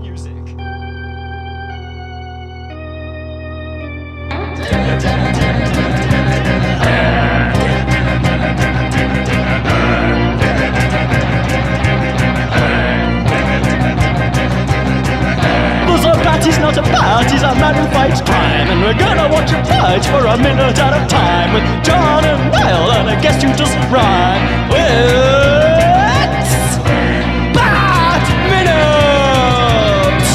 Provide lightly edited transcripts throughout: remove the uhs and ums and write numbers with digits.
music. He's not a bat, he's a man who fights crime. And we're gonna watch him fight for a minute at a time. With John and Niall and a guest who just rhyme. It's Bat Minutes!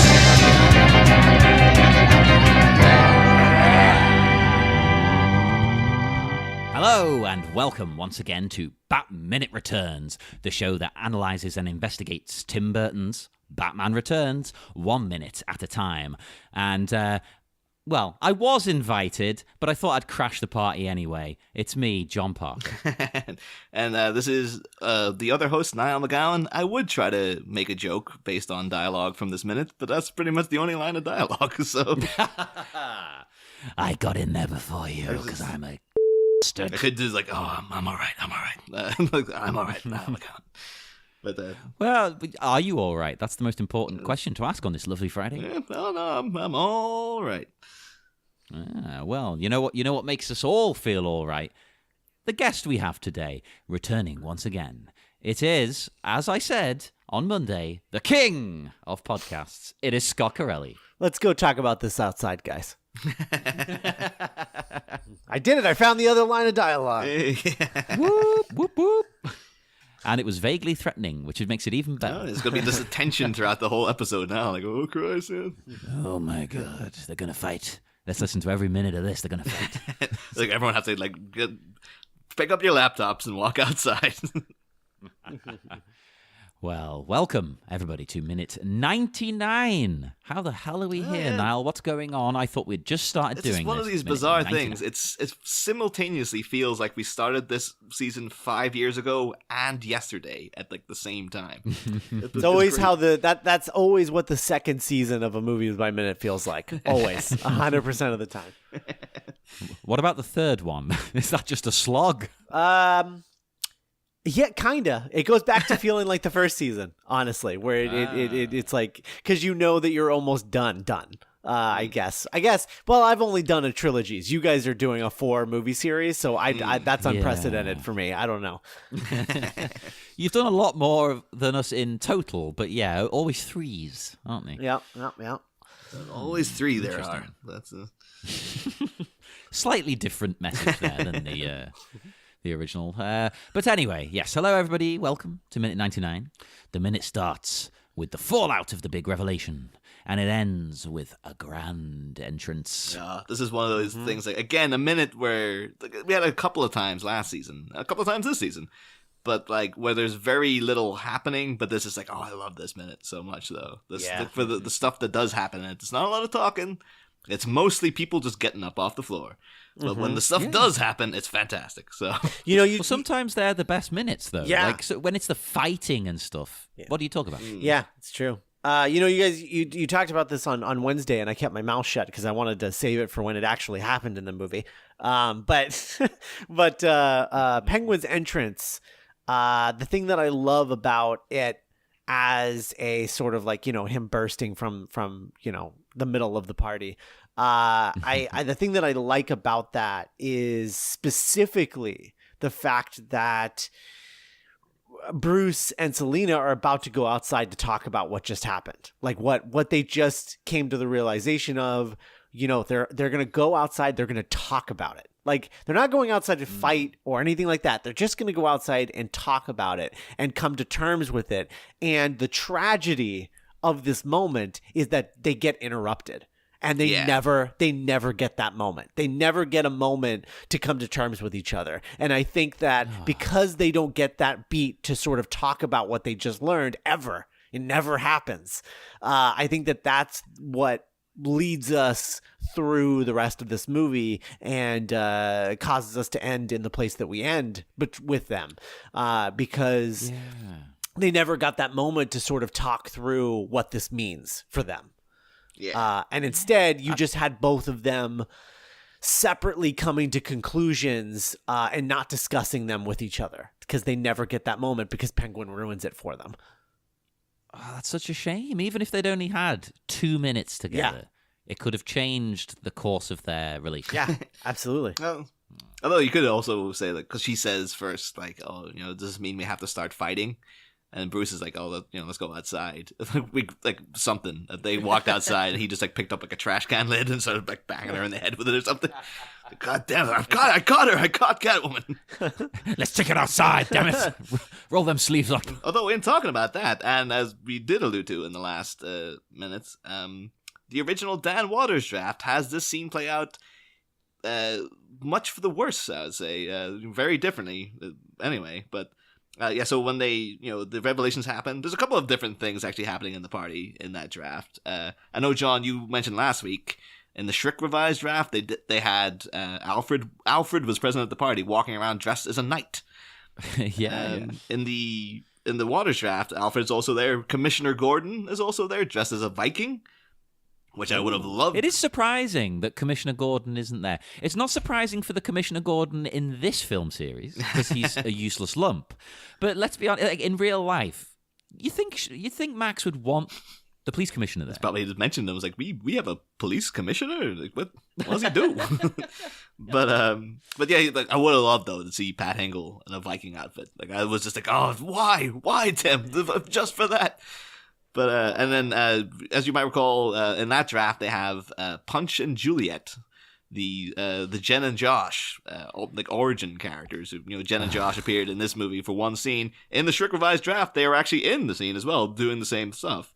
Hello and welcome once again to Bat Minute Returns, the show that analyses and investigates Tim Burton's Batman Returns 1 minute at a time. And, well, I was invited, but I thought I'd crash the party anyway. It's me, John Park. And this is the other host, Niall McGowan. I would try to make a joke based on dialogue from this minute, but that's pretty much the only line of dialogue, so... I got in there before you, because I'm a I could just like, oh, I'm all right. I'm all right, Niall McGowan. But well, are you all right? That's the most important question to ask on this lovely Friday. Yeah, no, I'm all right. Well, you know what makes us all feel all right? The guest we have today, returning once again. It is, as I said on Monday, the king of podcasts. It is Scott Carelli. Let's go talk about this outside, guys. I did it. I found the other line of dialogue. Whoop, whoop, whoop. And it was vaguely threatening, which makes it even better. Oh, there's going to be this tension throughout the whole episode now. Like, oh, Christ, yeah. Oh, my God. They're going to fight. Let's listen to every minute of this. They're going to fight. Like, everyone has to, like, pick up your laptops and walk outside. Well, welcome, everybody, to minute 99. How the hell are we here, Niall? What's going on? I thought we'd just started doing this. It's one of these bizarre things. It simultaneously feels like we started this season 5 years ago and yesterday at, like, the same time. It's always how that's always what the second season of a movie by minute feels like. Always. 100% of the time. What about the third one? Is that just a slog? Yeah, kinda. It goes back to feeling like the first season, honestly, where it's like, because you know that you're almost done. I guess. Well, I've only done a trilogies. You guys are doing a 4-movie series, so that's unprecedented for me. I don't know. You've done a lot more than us in total, but yeah, always 3s, aren't they? Yep. Always 3 there are. That's Slightly different message there than the original. But anyway, yes. Hello, everybody. Welcome to Minute 99. The minute starts with the fallout of the big revelation, and it ends with a grand entrance. Yeah, this is one of those things, like, again, a minute where we had a couple of times last season, a couple of times this season, but like where there's very little happening, but this is like, oh, I love this minute so much, though. For the stuff that does happen, it's not a lot of talking. It's mostly people just getting up off the floor. But when the stuff does happen, it's fantastic. So well, sometimes they're the best minutes, though. Yeah. Like, so when it's the fighting and stuff, what do you talk about? Yeah, it's true. You guys, you talked about this on Wednesday, and I kept my mouth shut because I wanted to save it for when it actually happened in the movie. But Penguin's entrance, the thing that I love about it as a sort of like, him bursting from the middle of the party. The thing that I like about that is specifically the fact that Bruce and Selina are about to go outside to talk about what just happened. Like what they just came to the realization of, they're going to go outside. They're going to talk about it. Like, they're not going outside to fight or anything like that. They're just going to go outside and talk about it and come to terms with it. And the tragedy of this moment is that they get interrupted. And they never get that moment. They never get a moment to come to terms with each other. And I think that because they don't get that beat to sort of talk about what they just learned ever, it never happens. I think that that's what leads us through the rest of this movie and causes us to end in the place that we end, but with them, because they never got that moment to sort of talk through what this means for them. Yeah. And instead, you just had both of them separately coming to conclusions and not discussing them with each other because they never get that moment because Penguin ruins it for them. Oh, that's such a shame. Even if they'd only had 2 minutes together, it could have changed the course of their relationship. Yeah, absolutely. Well, although you could also say that because she says first, like, oh, does this mean we have to start fighting? And Bruce is like, oh, let's go outside. Something. They walked outside, and he just like picked up like a trash can lid and started like banging her in the head with it or something. God damn it! I caught her. I caught Catwoman. Let's take it outside, damn it! Roll them sleeves up. Although, in talking about that, and as we did allude to in the last minutes, the original Dan Waters draft has this scene play out much for the worse. I would say very differently. Anyway, but. So when they, the revelations happen, there's a couple of different things actually happening in the party in that draft. I know, John, you mentioned last week in the Schrick revised draft, they had Alfred. Alfred was present at the party, walking around dressed as a knight. Yeah. In the Waters draft, Alfred's also there. Commissioner Gordon is also there, dressed as a Viking. Which I would have loved. It is surprising that Commissioner Gordon isn't there. It's not surprising for the Commissioner Gordon in this film series because he's a useless lump. But let's be honest, like, in real life, you think Max would want the police commissioner there? It's probably just mentioned them. It was like, we have a police commissioner. Like, what does he do? but yeah, like I would have loved though to see Pat Hingle in a Viking outfit. Like I was just like, oh, why Tim? Just for that. But and then as you might recall, in that draft they have Punch and Juliet, the Jen and Josh like origin characters. Jen and Josh appeared in this movie for one scene. In the Schrick revised draft, they are actually in the scene as well, doing the same stuff.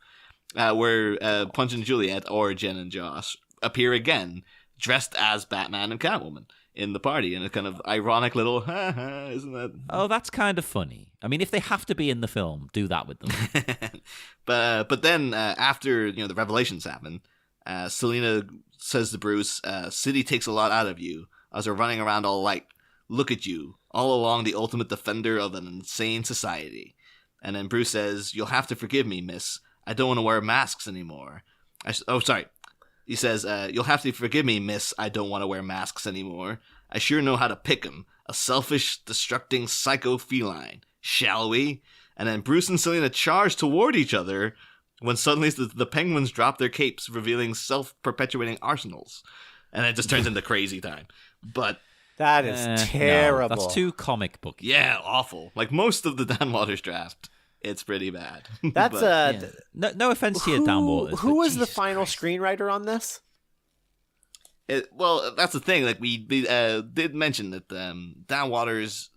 Where Punch and Juliet or Jen and Josh appear again, dressed as Batman and Catwoman in the party, in a kind of ironic little isn't that? Oh, that's kind of funny. I mean, if they have to be in the film, do that with them. But then after the revelations happen, Selina says to Bruce, "City takes a lot out of you as they're running around all like, look at you, all along the ultimate defender of an insane society." And then Bruce says, "You'll have to forgive me, miss. I don't want to wear masks anymore." Sorry. He says, "You'll have to forgive me, miss. I don't want to wear masks anymore. I sure know how to pick 'em. A selfish, destructing psycho feline. Shall we?" And then Bruce and Selina charge toward each other when suddenly the penguins drop their capes, revealing self-perpetuating arsenals. And it just turns into crazy time. But that is terrible. No, that's too comic book. Yeah, awful. Like most of the Dan Waters draft, it's pretty bad. That's no offense to you, Dan Waters. Who was the final screenwriter on this? Well, that's the thing. Like we did mention that Dan Waters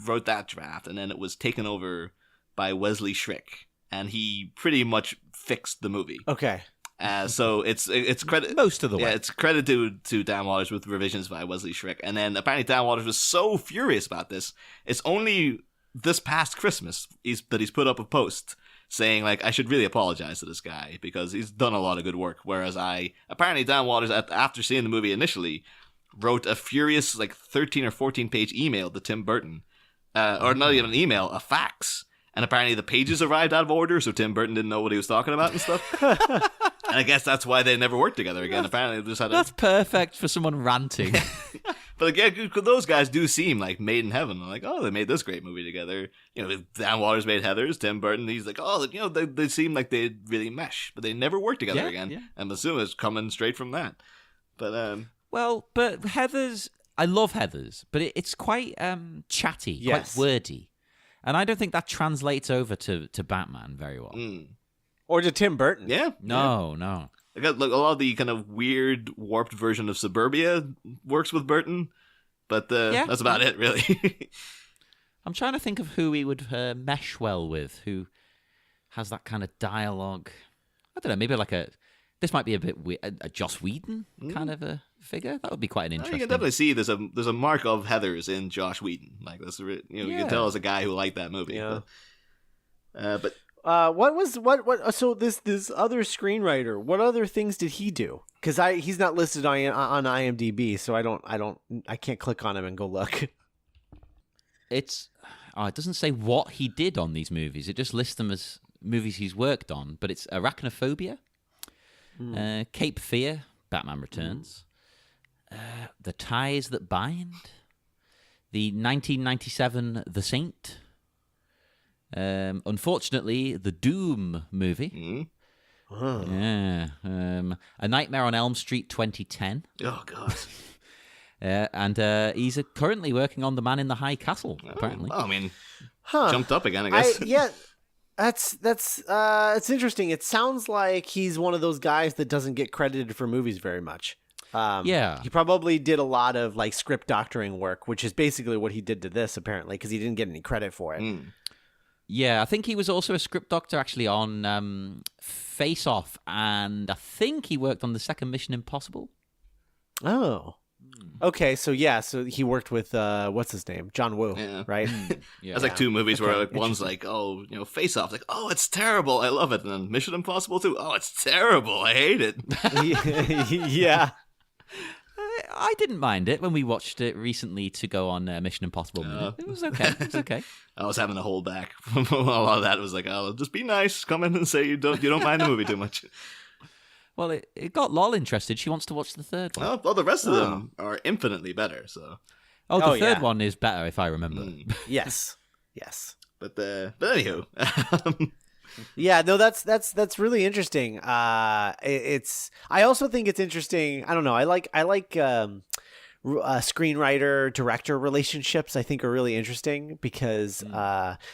wrote that draft, and then it was taken over by Wesley Schrick, and he pretty much fixed the movie. Okay. So it's credit most of the way. Yeah, it's credit to Dan Waters with revisions by Wesley Schrick, and then apparently Dan Waters was so furious about this. It's only this past Christmas that he's put up a post saying like, I should really apologize to this guy because he's done a lot of good work. Whereas apparently Dan Waters after seeing the movie initially wrote a furious like 13 or 14 page email to Tim Burton, or not even an email, a fax. And apparently the pages arrived out of order, so Tim Burton didn't know what he was talking about and stuff. And I guess that's why they never worked together again. Apparently they just had That's perfect for someone ranting. But again, those guys do seem like made in heaven. Like, oh, they made this great movie together. Dan Waters made Heathers, Tim Burton. He's like, oh, they seem like they really mesh, but they never work together again. Yeah. I'm assuming it's coming straight from that. But but Heathers, I love Heathers, but it's quite chatty, quite wordy. And I don't think that translates over to Batman very well. Or to Tim Burton. Yeah. No. I got like a lot of the kind of weird, warped version of Suburbia works with Burton, but that's about it, really. I'm trying to think of who he would mesh well with, who has that kind of dialogue. I don't know, maybe like this might be a bit weird, a Joss Whedon kind of a figure. That would be quite an interesting. You can definitely see there's a mark of Heathers in Josh Whedon. Like that's you can tell as a guy who liked that movie. Yeah. But so this other screenwriter, what other things did he do? Because he's not listed on IMDb, so I can't click on him and go look. It doesn't say what he did on these movies. It just lists them as movies he's worked on. But it's Arachnophobia, Cape Fear, Batman Returns, The Ties That Bind, the 1997 The Saint, Unfortunately, the Doom movie. Mm. Yeah. A Nightmare on Elm Street 2010. Oh God. And he's currently working on The Man in the High Castle, apparently. Well, I mean, Huh. jumped up again, I guess. Yeah. That's it's interesting. It sounds like he's one of those guys that doesn't get credited for movies very much. Yeah. He probably did a lot of like script doctoring work, which is basically what he did to this apparently, because he didn't get any credit for it. Mm. Yeah, I think he was also a script doctor actually on Face Off, and I think he worked on the second Mission Impossible. Oh. Okay, so he worked with what's his name? John Woo, Yeah. right? Yeah. That's like two movies where Okay, like one's like, oh, Face Off, like, oh, it's terrible, I love it, and then Mission Impossible 2, oh, it's terrible, I hate it. Yeah. I didn't mind it when we watched it recently to go on Mission Impossible. It was okay. It was okay. I was having to hold back from a lot of that. It was like, oh, just be nice, come in and say you don't mind the movie too much. Well, it got Lol interested. She wants to watch the third one. Well, the rest of them are infinitely better. So, The third yeah. one is better if I remember. Yes. but anywho, Yeah, no, that's really interesting. I also think it's interesting. I don't know. I like screenwriter director relationships. I think are really interesting because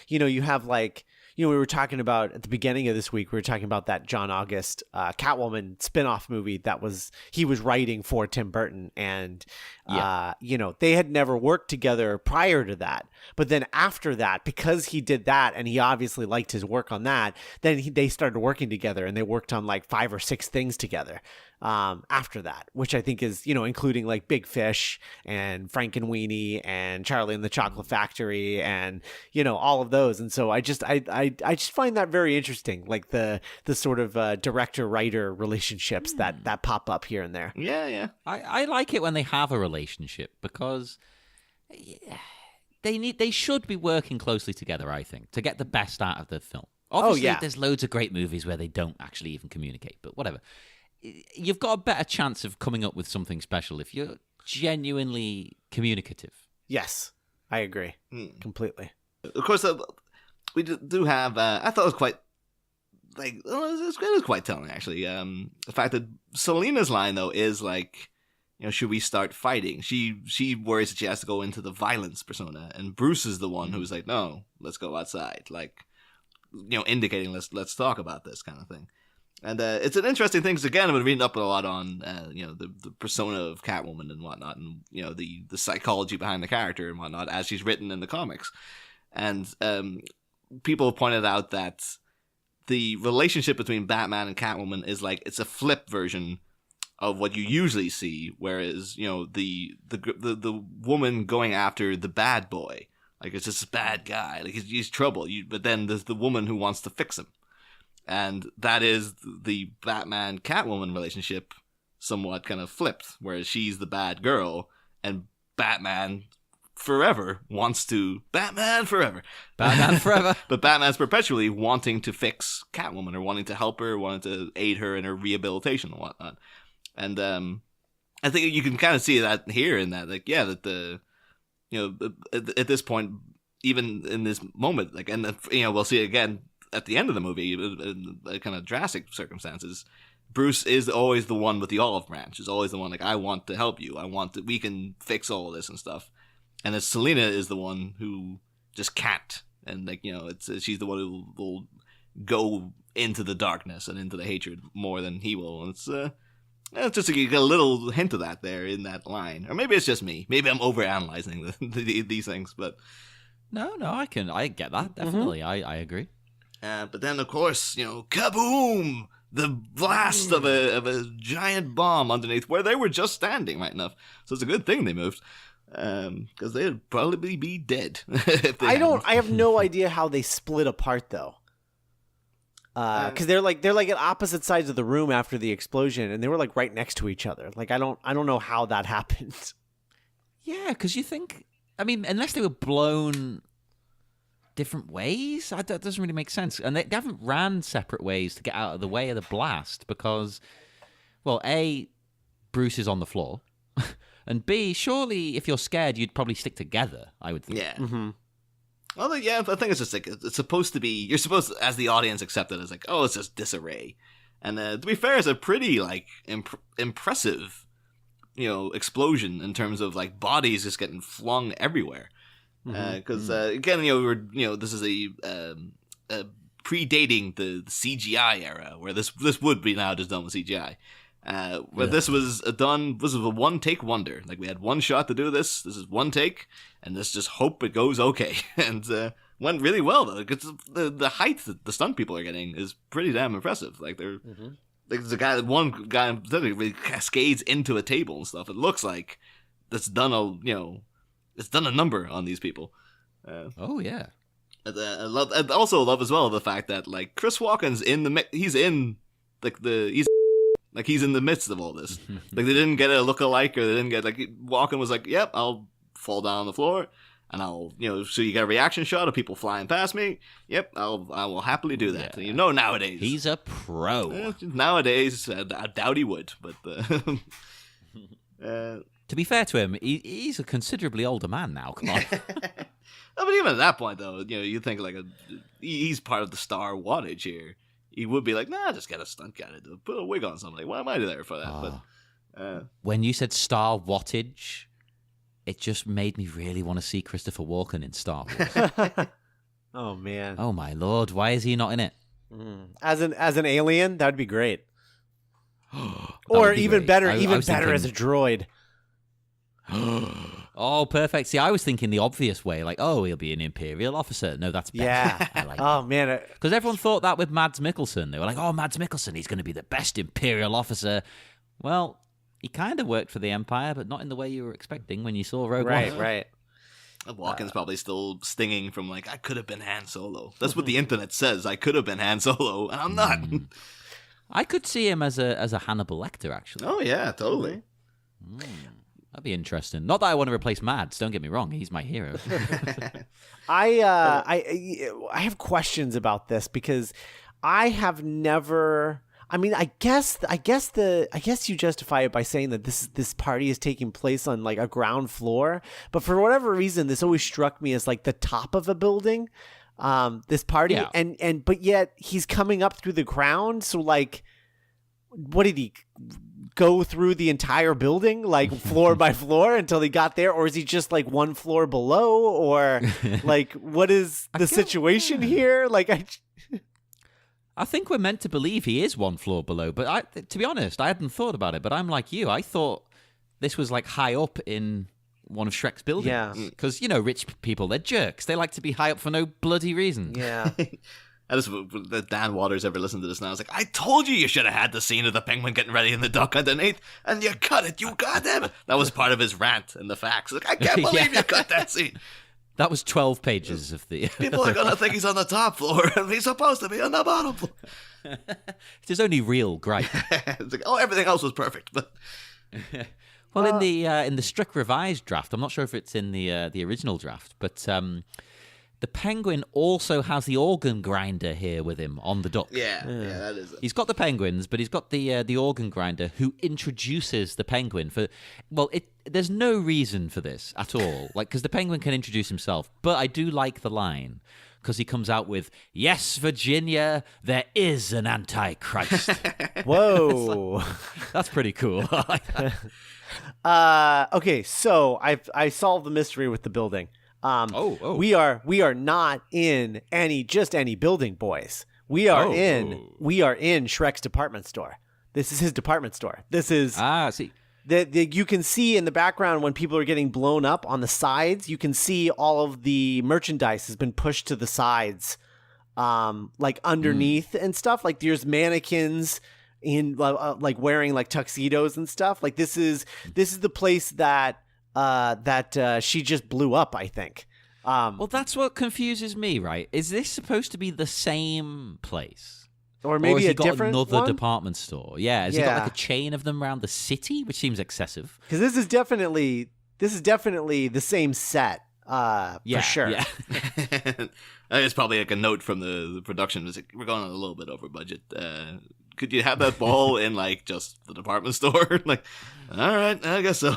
you have like. We were talking about at the beginning of this week, we were talking about that John August Catwoman spin-off movie he was writing for Tim Burton. And, they had never worked together prior to that. But then after that, because he did that and he obviously liked his work on that, then they started working together and they worked on like 5 or 6 things together after that, which I think is, including like Big Fish and Frankenweenie and Charlie and the Chocolate Factory and, all of those. And so I just find that very interesting, like the sort of director-writer relationships that pop up here and there. yeah. I like it when they have a relationship because they should be working closely together, I think, to get the best out of the film. Obviously, there's loads of great movies where they don't actually even communicate, but whatever. You've got a better chance of coming up with something special if you're genuinely communicative. Yes, I agree completely. Of course, we do have. I thought it was quite. It was quite telling, actually. The fact that Selina's line though is like, should we start fighting? She worries that she has to go into the violence persona, and Bruce is the one who's like, no, let's go outside, like, indicating let's talk about this kind of thing. And it's an interesting thing, because again, I've been reading up a lot on, the persona of Catwoman and whatnot, and, the psychology behind the character and whatnot, as she's written in the comics. And people have pointed out that the relationship between Batman and Catwoman is like, it's a flip version of what you usually see, whereas, the woman going after the bad boy, like, it's just a bad guy, like, he's trouble, but then there's the woman who wants to fix him. And that is the Batman-Catwoman relationship somewhat kind of flipped, whereas she's the bad girl, and Batman forever wants to... Batman forever! But Batman's perpetually wanting to fix Catwoman, or wanting to help her, wanting to aid her in her rehabilitation and whatnot. And I think you can kind of see that here in that, like, that the... at this point, even in this moment, like, and we'll see it again at the end of the movie, in kind of drastic circumstances, Bruce is always the one with the olive branch. Is always the one like, I want to help you. We can fix all of this and stuff. And then Selina is the one who just can't. And like, she's the one who will go into the darkness and into the hatred more than he will. And it's just you get a little hint of that there in that line. Or maybe it's just me. Maybe I'm overanalyzing these things, but No, I get that, definitely. I agree. But then, of course, KABOOM! The blast of a giant bomb underneath where they were just standing, right enough. So it's a good thing they moved, because they'd probably be dead. If they I have no idea how they split apart though. Because they're like at opposite sides of the room after the explosion, and they were like right next to each other. Like I don't know how that happened. Yeah, because you think, I mean, unless they were blown different ways, that doesn't really make sense. And they haven't ran separate ways to get out of the way of the blast because, well, A, Bruce is on the floor, and B, surely if you're scared, you'd probably stick together, I would think. Yeah. Mm-hmm. Well, yeah, I think it's just like it's supposed to be. You're supposed to, as the audience, accept it as like, oh, it's just disarray. And to be fair, it's a pretty like impressive, explosion in terms of like bodies just getting flung everywhere. Because again, this is a predating the CGI era where this would be now just done with CGI. But this was a one take wonder. Like we had one shot to do this. This is one take, and let's just hope it goes okay. And went really well though, because the height that the stunt people are getting is pretty damn impressive. Like they're like one guy really cascades into a table and stuff. It looks like it's done a number on these people. Oh yeah. I also love as well the fact that like Chris Walken's he's in the midst of all this. Like they didn't get a look-alike, or they didn't get like Walken was like, "Yep, I'll fall down on the floor, and I'll so you get a reaction shot of people flying past me. Yep, I will happily do that." Yeah. Nowadays He's a pro. Nowadays, I doubt he would, but. To be fair to him, he's a considerably older man now. Come on. But even at that point, though, you think like he's part of the star wattage here. He would be like, nah, just get a stunt guy to put a wig on somebody. Why am I there for that? But when you said star wattage, it just made me really want to see Christopher Walken in Star Wars. Oh man. Oh my lord, why is he not in it? As an alien, that'd be great. That Or would be even great. better, I even was better as a thinking- droid. Oh, perfect. See, I was thinking the obvious way, like, oh, he'll be an Imperial officer. No, that's better. Yeah. I like Oh man. because everyone thought that with Mads Mikkelsen. They were like, oh, Mads Mikkelsen, he's going to be the best Imperial officer. Well, he kind of worked for the Empire, but not in the way you were expecting when you saw Rogue One. Right. Walken's probably still stinging from like, I could have been Han Solo. That's what the internet says. I could have been Han Solo, and I'm not. I could see him as a Hannibal Lecter, actually. Oh yeah, totally. That'd be interesting. Not that I want to replace Mads. Don't get me wrong; he's my hero. I have questions about this because I have never. I mean, I guess you justify it by saying that this party is taking place on like a ground floor, but for whatever reason, this always struck me as like the top of a building. This party, Yeah. but yet he's coming up through the ground. So like, what did he go through the entire building, like floor by floor until he got there, or is he just like one floor below, or like what is the situation here? Like I think we're meant to believe he is one floor below, but to be honest, I hadn't thought about it. But I'm like you. I thought this was like high up in one of Shrek's buildings. Yeah. Because, rich people, they're jerks. They like to be high up for no bloody reason. Yeah. I just, if Dan Waters ever listened to this now, I was like, I told you should have had the scene of the penguin getting ready in the dock underneath, and you cut it, you goddamn it. That was part of his rant in the facts. Like, I can't believe you cut that scene. That was 12 pages of the... People are going to think he's on the top floor, and he's supposed to be on the bottom floor. It's his only real gripe. It's like, everything else was perfect, but... Well, in the strict revised draft, I'm not sure if it's in the original draft, but the penguin also has the organ grinder here with him on the dock. Yeah, that is it. He's got the penguins, but he's got the organ grinder who introduces the penguin for. Well, there's no reason for this at all, like because the penguin can introduce himself. But I do like the line because he comes out with, "Yes, Virginia, there is an Antichrist." Whoa. That's pretty cool. I like that. Okay, so I solved the mystery with the building. Oh. We are not in any building, boys. We are in Shrek's department store. This is his department store. This is See. you can see in the background when people are getting blown up on the sides. You can see all of the merchandise has been pushed to the sides, like underneath and stuff. Like there's mannequins in like wearing like tuxedos and stuff. Like this is the place that she just blew up, I think. Well, that's what confuses me, right? Is this supposed to be the same place? Or maybe has he a got different another one? department store? Yeah, has he got like a chain of them around the city, which seems excessive? Because this is definitely the same set, for sure. Yeah. It's probably like a note from the production. It's like, we're going a little bit over budget. Could you have that ball in like just the department store? Like, all right, I guess so.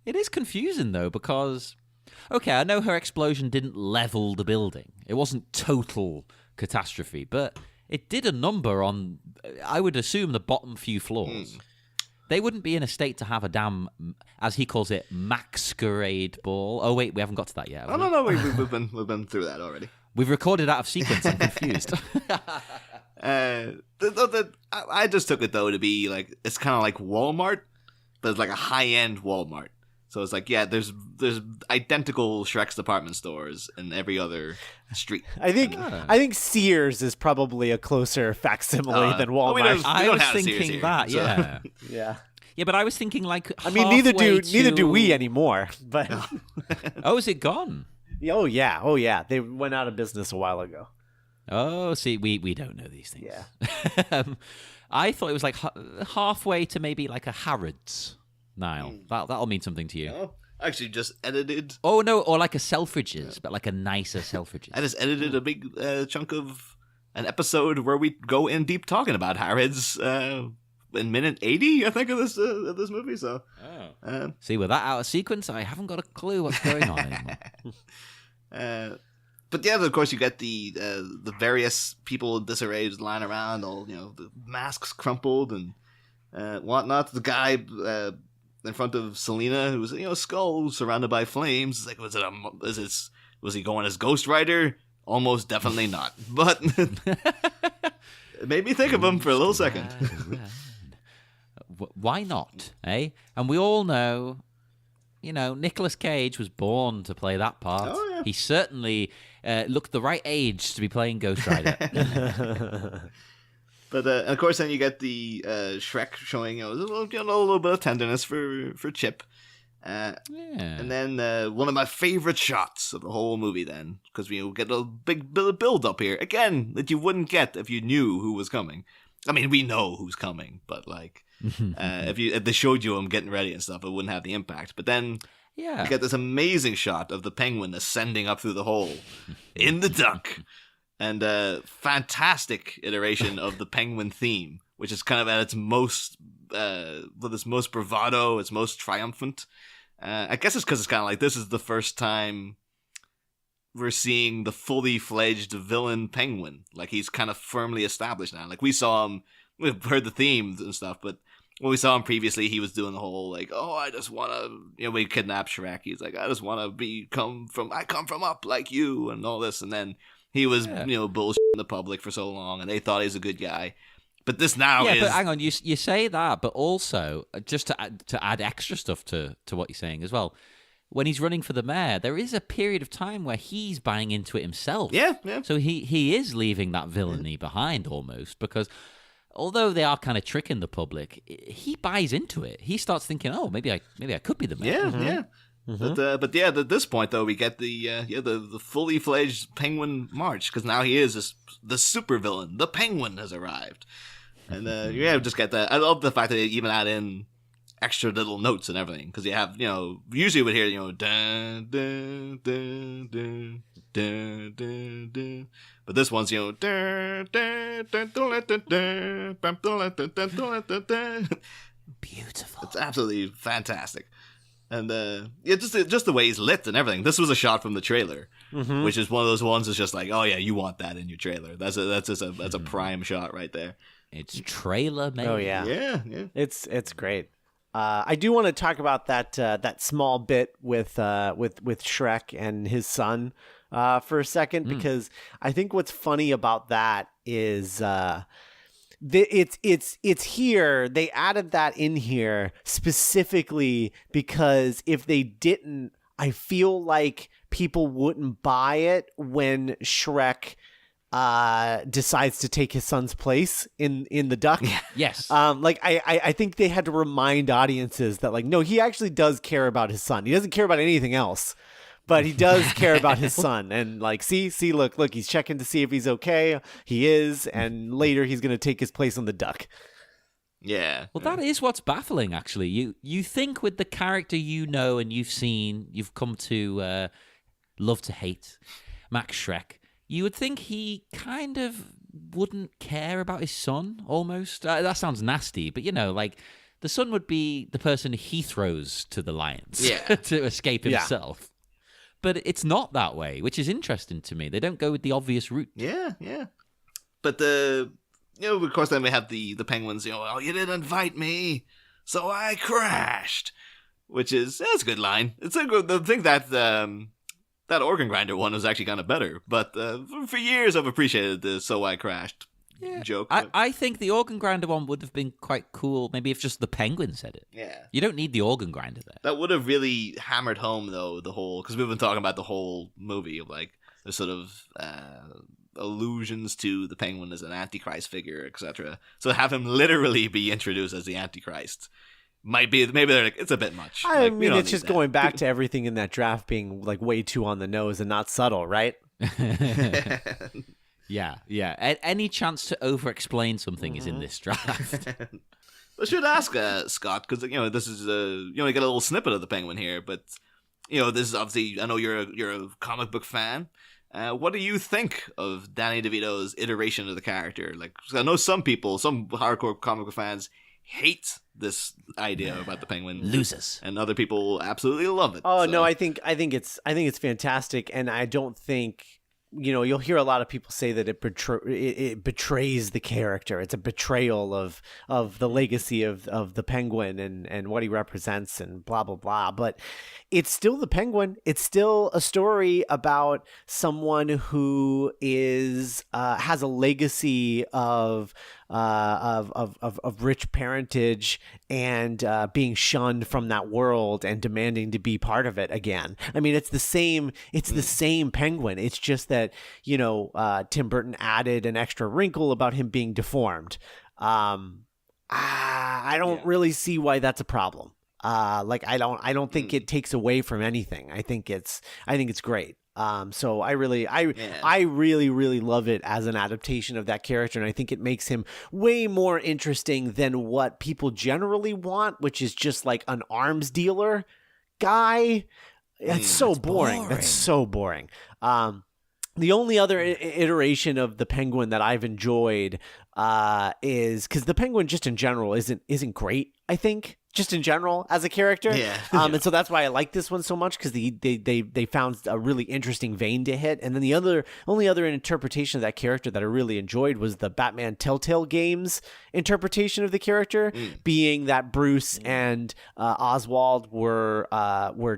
It is confusing though, because Okay, I know her explosion didn't level the building. It wasn't total catastrophe, but it did a number on, I would assume, the bottom few floors. They wouldn't be in a state to have a damn, as he calls it, masquerade ball. Oh, wait, we haven't got to that yet. No, we've been through that already. We've recorded out of sequence. I'm confused. I just took it though to be like it's kind of like Walmart, but it's like a high-end Walmart. So it's like, yeah, there's identical Shrek's department stores in every other street. I think Sears is probably a closer facsimile than Walmart. I was thinking that, yeah. Yeah. Yeah, but I was thinking like I mean, neither do we anymore. But oh, is it gone? Oh yeah. They went out of business a while ago. Oh, see, we don't know these things. Yeah. I thought it was like halfway to maybe like a Harrods. Niall, that'll mean something to you. Oh, I actually just edited. Oh no, or like a Selfridges, but like a nicer Selfridges. I just edited a big chunk of an episode where we go in deep talking about Harrods in minute 80, I think, of this movie. So, see, with that out of sequence, I haven't got a clue what's going on anymore. But yeah, of course, you get the various people in disarray just lying around, all the masks crumpled and whatnot. The guy in front of Selina, who was skull surrounded by flames. It's like, was he going as Ghost Rider? Almost definitely not. But it made me think of him for a little second. Why not, eh? And we all know, Nicolas Cage was born to play that part. Oh, yeah. He certainly looked the right age to be playing Ghost Rider. But and of course, then you get the Shrek showing a little bit of tenderness for Chip. And then one of my favorite shots of the whole movie, then, because we get a big build up here again that you wouldn't get if you knew who was coming. I mean, we know who's coming, but like if they showed you him getting ready and stuff, it wouldn't have the impact. But then you get this amazing shot of the penguin ascending up through the hole in the duck. And a fantastic iteration of the penguin theme, which is kind of at its most, with its most bravado, its most triumphant. I guess it's because it's kind of like this is the first time we're seeing the fully fledged villain penguin. Like he's kind of firmly established now. Like we saw him, we've heard the themes and stuff, but when we saw him previously, he was doing the whole like, oh, I just want to, we kidnapped Shrek. He's like, I just want to I come from up like you and all this, and then. He was, bullshitting the public for so long, and they thought he was a good guy. But this now is... Yeah, but hang on, you say that, but also, just to add extra stuff to what you're saying as well, when he's running for the mayor, there is a period of time where he's buying into it himself. Yeah. So he is leaving that villainy behind almost, because although they are kind of tricking the public, he buys into it. He starts thinking, oh, maybe I could be the mayor. Yeah. Mm-hmm. But at this point though, we get the fully fledged penguin march, because now he is the super villain. The penguin has arrived, and just get that. I love the fact that they even add in extra little notes and everything, because you have usually we hear dun dun dun dun dun dun dun, but this one's dun dun dun dun dun dun dun dun dun. Beautiful. It's absolutely fantastic. And just the way he's lit and everything. This was a shot from the trailer, which is one of those ones that's just like, oh yeah, you want that in your trailer. That's a prime shot right there. It's trailer made. Oh yeah. Yeah. It's great. I do want to talk about that small bit with Shrek and his son for a second, because I think what's funny about that is. It's here. They added that in here specifically because if they didn't, I feel like people wouldn't buy it when Shrek decides to take his son's place in the duck. Yes. I think they had to remind audiences that no, he actually does care about his son. He doesn't care about anything else. But he does care about his son, and see, look, he's checking to see if he's okay. He is, and later he's going to take his place on the duck. Yeah. Well, that is what's baffling, actually. You think with the character and you've seen, you've come to love to hate, Max Shrek, you would think he kind of wouldn't care about his son, almost. That sounds nasty, but the son would be the person he throws to the lions to escape himself. but it's not that way, which is interesting to me. They don't go with the obvious route. Yeah. But of course, then we have the penguins. Oh, you didn't invite me, so I crashed. Which is that's a good line. It's a good. I think that that organ grinder one was actually kind of better. But for years, I've appreciated the "so I crashed" joke. I think the organ grinder one would have been quite cool. Maybe if just the penguin said it. Yeah, you don't need the organ grinder there. That would have really hammered home though the whole because we've been talking about the whole movie of like the sort of allusions to the penguin as an antichrist figure, etc. So have him literally be introduced as the antichrist. Maybe they're like, it's a bit much. I mean, it's just going back to everything in that draft being like way too on the nose and not subtle, right? Yeah. Any chance to over-explain something is in this draft. I should ask Scott because this is you only get a little snippet of the penguin here, but this is obviously I know you're a comic book fan. What do you think of Danny DeVito's iteration of the character? Like, I know some hardcore comic book fans hate this idea about the penguin, losers, and other people absolutely love it. Oh no, I think it's fantastic, and I don't think you'll hear a lot of people say that it betrays the character. It's a betrayal of the legacy of the penguin and what he represents and blah blah blah. But it's still the penguin. It's still a story about someone who has a legacy of rich parentage and being shunned from that world and demanding to be part of it again. I mean, it's the same penguin. It's just that Tim Burton added an extra wrinkle about him being deformed. I don't really see why that's a problem. I don't think it takes away from anything. I think it's great. So I really love it as an adaptation of that character, and I think it makes him way more interesting than what people generally want, which is just like an arms dealer guy. That's so boring. That's so boring. The only other iteration of the penguin that I've enjoyed is because the penguin just in general isn't great, I think. Just in general as a character. And so that's why I like this one so much, because they found a really interesting vein to hit. And then the only other interpretation of that character that I really enjoyed was the Batman Telltale Games interpretation of the character, being that Bruce and Oswald were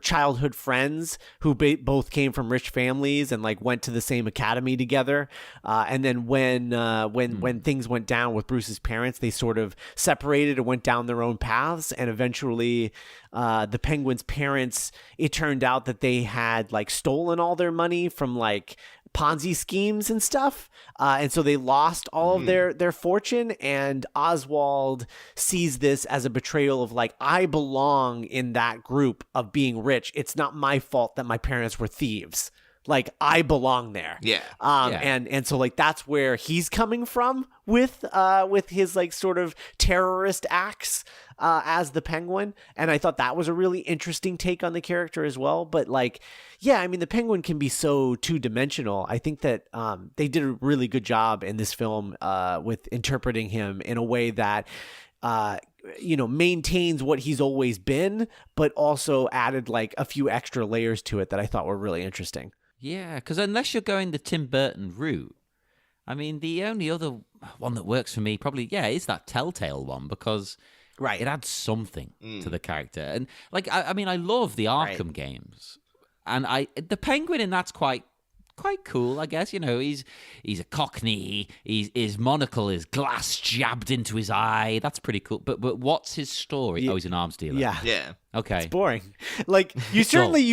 childhood friends who both came from rich families and like went to the same academy together. And then when things went down with Bruce's parents, they sort of separated and went down their own paths. And eventually the penguin's parents, it turned out that they had like stolen all their money from like Ponzi schemes and stuff. And so they lost all of their fortune. And Oswald sees this as a betrayal of like, I belong in that group of being rich. It's not my fault that my parents were thieves. Like, I belong there. And so like that's where he's coming from with his like sort of terrorist acts as the penguin. And I thought that was a really interesting take on the character as well. But like, yeah, I mean, the penguin can be so two-dimensional. I think that they did a really good job in this film with interpreting him in a way that maintains what he's always been, but also added like a few extra layers to it that I thought were really interesting. Yeah, because unless you're going the Tim Burton route, I mean, the only other one that works for me probably, is that Telltale one, because it adds something to the character. And like, I mean, I love the Arkham games, and the penguin in that's quite cool, I guess. He's a Cockney. His monocle is glass jabbed into his eye. That's pretty cool. But what's his story? He's an arms dealer. Yeah. Okay. It's boring. Like you certainly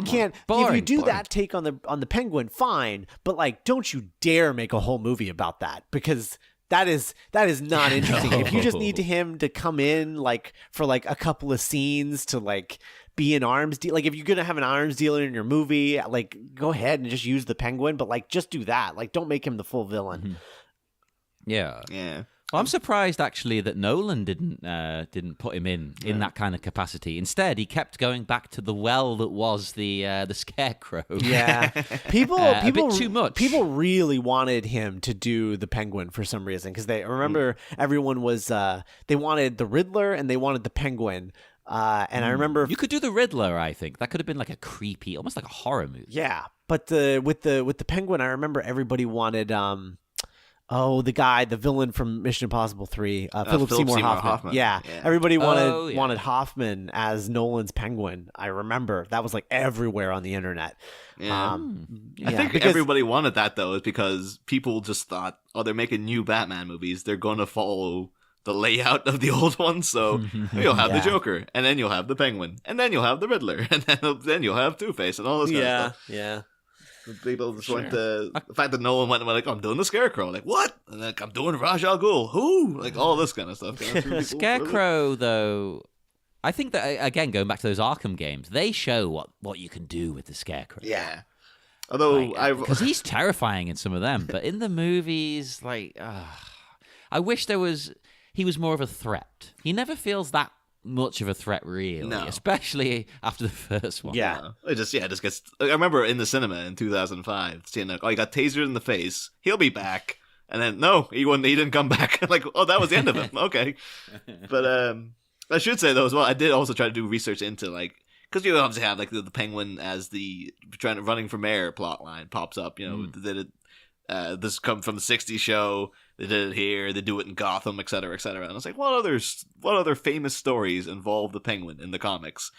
can't. Boring, if you do boring. that take on the penguin, fine. But like, don't you dare make a whole movie about that, because that is not interesting. If you just need him to come in like for like a couple of scenes to like be an arms dealer, like if you're gonna have an arms dealer in your movie, like go ahead and just use the penguin, but like just do that. Like don't make him the full villain. Yeah. Well, I'm surprised actually that Nolan didn't put him in that kind of capacity. Instead, he kept going back to the well that was the Scarecrow. Yeah, people a bit too much. People really wanted him to do the Penguin for some reason, because they remember everyone was they wanted the Riddler and they wanted the Penguin. And I remember You could do the Riddler, I think. That could have been like a creepy, almost like a horror movie. yeah, but with the Penguin, I remember everybody wanted the villain from Mission Impossible 3, Philip Seymour Hoffman. Yeah. Everybody wanted Hoffman as Nolan's Penguin. I remember that was like everywhere on the internet. Yeah. I think everybody wanted that though, is because people just thought, oh, they're making new Batman movies, they're going to follow the layout of the old one, so you'll have the Joker, and then you'll have the Penguin, and then you'll have the Riddler, and then you'll have Two-Face, and all this kind of stuff. Yeah. People just went to the fact that Nolan went and went like, I'm doing the Scarecrow. Like, what? And like, I'm doing Ra's al Ghul. Who? Like, all this kind of stuff. Scarecrow, though, I think that, again, going back to those Arkham games, they show what you can do with the Scarecrow. Yeah. Although, because he's terrifying in some of them, but in the movies, like, I wish he was more of a threat. He never feels that much of a threat, really, especially after the first one. Yeah, it just gets. I remember in the cinema in 2005 seeing like, oh, he got tasered in the face. He'll be back, and then no, he didn't come back. Like, oh, that was the end of him. Okay, but I should say though as well, I did also try to do research into like, because you obviously have like the Penguin as the running for mayor plot line pops up. You know, that this come from the '60s show. They did it here. They do it in Gotham, et cetera, et cetera. And I was like, what other famous stories involve the Penguin in the comics?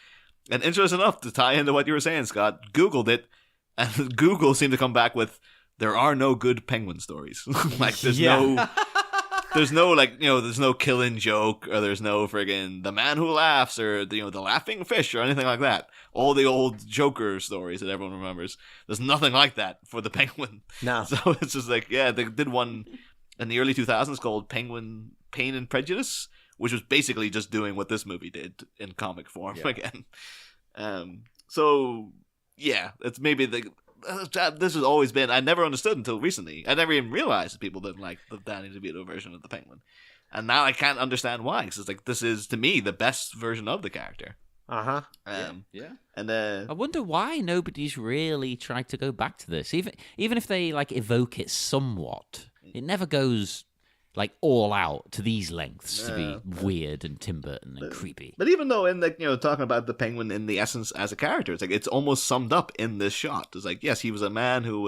And interesting enough, to tie into what you were saying, Scott, Googled it, and Google seemed to come back with, there are no good Penguin stories. Like, there's no like, you know, there's no Killing Joke, or there's no friggin' The Man Who Laughs, or the Laughing Fish, or anything like that. All the old Joker stories that everyone remembers. There's nothing like that for the Penguin. No. So it's just like, yeah, they did one in the early 2000s called Penguin Pain and Prejudice, which was basically just doing what this movie did in comic form again. So yeah, it's maybe this has always been, I never understood until recently. I never even realized that people didn't like the Danny DeVito version of the Penguin. And now I can't understand why, because it's like, this is, to me, the best version of the character. Uh-huh. Yeah. And I wonder why nobody's really tried to go back to this. Even if they like evoke it somewhat, it never goes like all out to these lengths to be weird and Tim Burton and creepy. But even though in like, talking about the Penguin in the essence as a character, it's like it's almost summed up in this shot. It's like, yes, he was a man who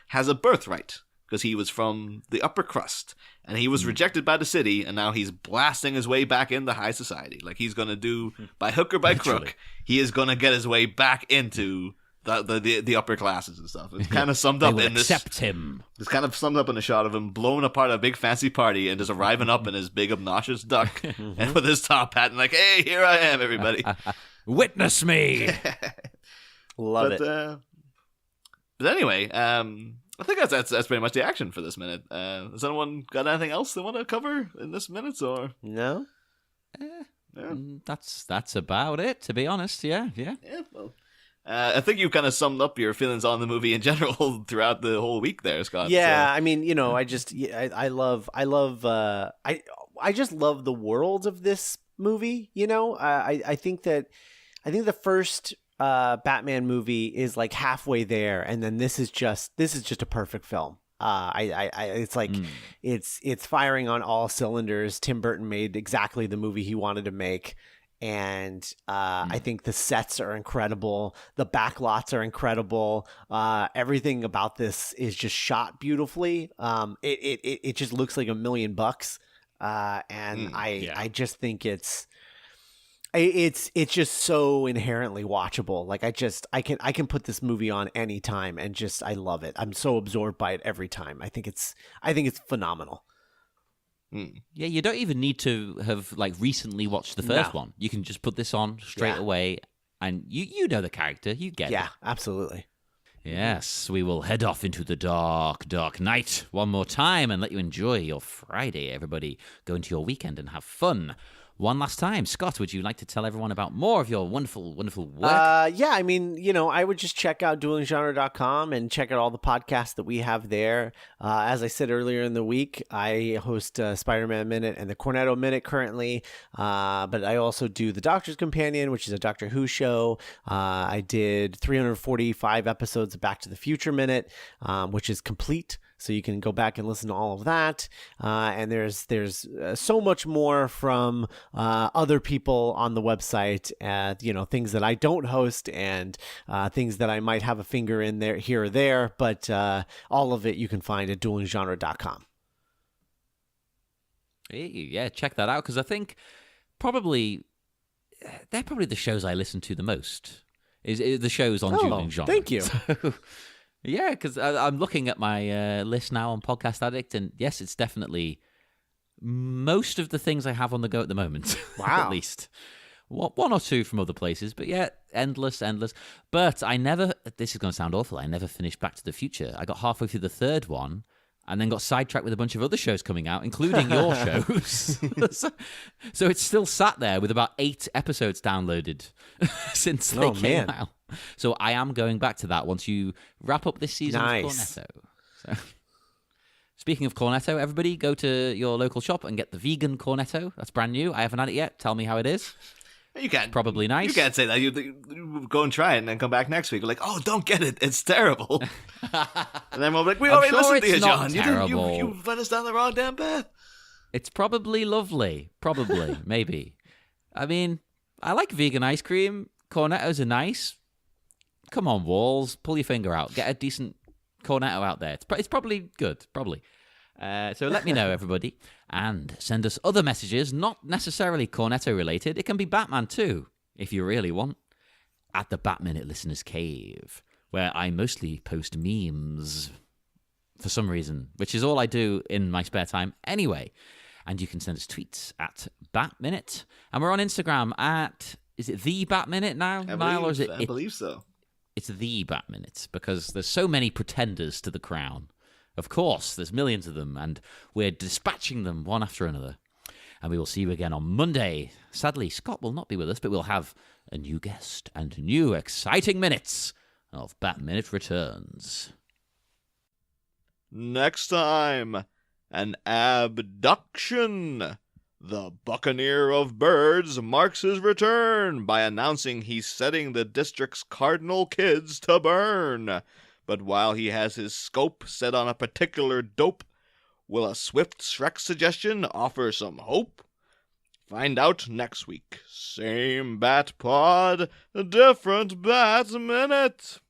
has a birthright because he was from the upper crust and he was rejected by the city, and now he's blasting his way back into high society. Like, he's gonna do by hook or by crook, he is gonna get his way back into the upper classes and stuff. It's kind of summed up in this. Accept him. It's kind of summed up in a shot of him blowing apart a big fancy party and just arriving up in his big obnoxious duck and with his top hat and like, hey, here I am, everybody. Witness me. Love it. But anyway, I think that's pretty much the action for this minute. Has anyone got anything else they want to cover in this minute, or no? Yeah. That's about it, to be honest. Yeah. Well, I think you kind of summed up your feelings on the movie in general throughout the whole week there, Scott. Yeah, so. I mean, I just I just love the world of this movie. I think the first Batman movie is like halfway there, and then this is just a perfect film. It's like it's firing on all cylinders. Tim Burton made exactly the movie he wanted to make. And I think the sets are incredible. The backlots are incredible. Everything about this is just shot beautifully. It just looks like $1 million. And I just think it's just so inherently watchable. Like, I can put this movie on any time and just, I love it. I'm so absorbed by it every time. I think it's phenomenal. Yeah, you don't even need to have like recently watched the first one. You can just put this on straight away, and you know the character, you get it. Yeah, absolutely. Yes, we will head off into the dark, dark night one more time and let you enjoy your Friday, everybody. Go into your weekend and have fun. One last time, Scott, would you like to tell everyone about more of your wonderful, wonderful work? Yeah, I mean, I would just check out duelinggenre.com and check out all the podcasts that we have there. As I said earlier in the week, I host Spider-Man Minute and the Cornetto Minute currently, but I also do The Doctor's Companion, which is a Doctor Who show. I did 345 episodes of Back to the Future Minute, which is complete. So you can go back and listen to all of that. And there's so much more from other people on the website, things that I don't host and things that I might have a finger in there here or there. But all of it you can find at duelinggenre.com. Yeah, check that out, because I think they're probably the shows I listen to the most. Is the shows on Dueling Genre. Thank you. So, yeah, because I'm looking at my list now on Podcast Addict, and yes, it's definitely most of the things I have on the go at the moment. Wow. At least. One or two from other places, but yeah, endless. But I never, this is going to sound awful, I never finished Back to the Future. I got halfway through the third one, and then got sidetracked with a bunch of other shows coming out, including your shows. So it's still sat there with about 8 episodes downloaded since they came out. So I am going back to that once you wrap up this season of Cornetto. So, speaking of Cornetto, everybody go to your local shop and get the vegan Cornetto. That's brand new. I haven't had it yet. Tell me how it is. You can't. Probably nice. You can't say that. You go and try it and then come back next week. Like, oh, don't get it. It's terrible. And then we'll be like, we already listened to you, John. You led us down the wrong damn path. It's probably lovely. Probably. Maybe. I mean, I like vegan ice cream. Cornettos are nice. Come on, Walls. Pull your finger out. Get a decent Cornetto out there. It's probably good. Probably. So let me know, everybody. And send us other messages, not necessarily Cornetto related. It can be Batman too, if you really want. At the Bat-Minute Listeners Cave, where I mostly post memes for some reason, which is all I do in my spare time anyway. And you can send us tweets at Bat-Minute. And we're on Instagram at, is it the Bat-Minute now, Niall? Or is it? I believe so. It's the Bat-Minute, because there's so many pretenders to the crown. Of course, there's millions of them, and we're dispatching them one after another. And we will see you again on Monday. Sadly, Scott will not be with us, but we'll have a new guest and new exciting minutes of Bat-Minute Returns. Next time, an abduction. The Buccaneer of Birds marks his return by announcing he's setting the district's cardinal kids to burn. But while he has his scope set on a particular dope, will a swift Shrek suggestion offer some hope? Find out next week. Same Bat Pod, different Bat Minute.